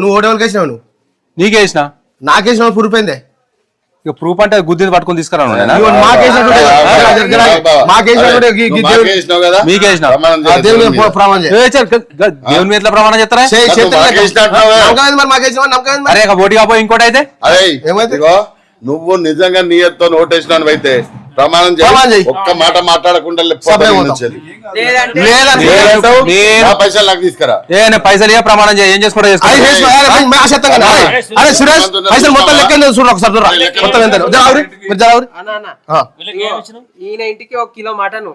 నువ్వు ఓటేవాళ్ళకి వేసినావు నువ్వు నీకే వేసిన నాకేసినావు ప్రూఫ్ అయిందే ఇక ప్రూఫ్ అంటే గుద్దిని పట్టుకొని తీసుకురా దేవుని మీద ప్రమాణం చేస్తారా అరే ఓటు కాపోయి ఇంకోటి అయితే ఏమైతే నువ్వు నిజంగా నీయతో ఓటేసినావు అయితే ప్రమాణం చేయి ఒక్క మాట మాట్లాడకుండా పైసలు నాకు తీసుకురా పైసలు ఏ ప్రమాణం చేయి ఏం చేసుకోవడం ఈయన ఇంటికి 1 కిలో మటన్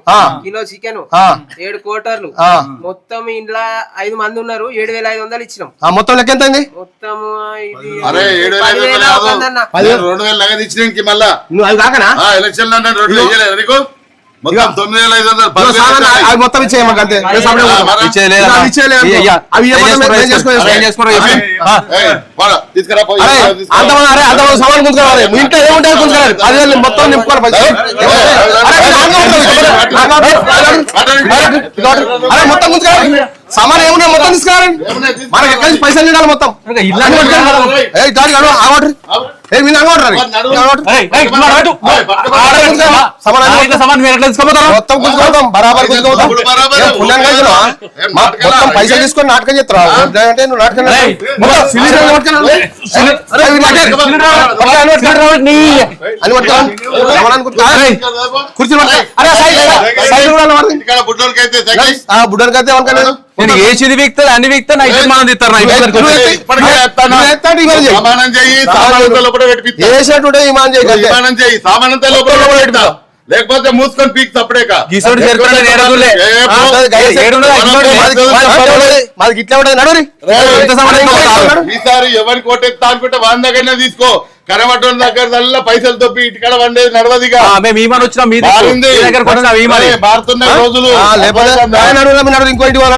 కిలో చికెన్ 7 కోటర్లు మొత్తం ఇంట్లో 5 మంది ఉన్నారు 7,500 ఇచ్చినాం మొత్తం లెక్క ఎంత మొత్తం అరే 7,500 నగదు ఇచ్చినానికి మళ్ళా నువ్వు అది కాకనా ఎలక్షన్ మొత్తం 9,500 మొత్తం ఇచ్చేయమాక అంతే తీసుకురా సమాన్ గుంజుకోవాలి ఇంట్లో ఏముంటాయి గుంజుకోవాలి అది మొత్తం నింపుకోవాలి మొత్తం గుంజుకోవాలి సమాన్ ఏమున్నా మొత్తం తీసుకురావాలి మనకి ఎక్కడి నుంచి పైసలు తినాలి మొత్తం మొత్తం బరాబర్ మొత్తం పైసలు తీసుకొని నాటకం చేస్తారా అంటే నువ్వు నాటకం కుర్చీ బుడ్డోనికి అయితే నేను ఏది వీక్తా అన్ని వీక్తా మనం తిస్తారు లేకపోతే మూసుకొని పీక్ తప్పుడే ఈసారి ఎవరికి ఓటెత్తా అనుకుంటే 100 దగ్గరనే తీసుకో కరమటం దగ్గర పైసలు తప్పి ఇటుకడ వండేది నడవదిగా మేము వచ్చినా మారుతున్నాయి రోజులు ఇంకో ఇంటి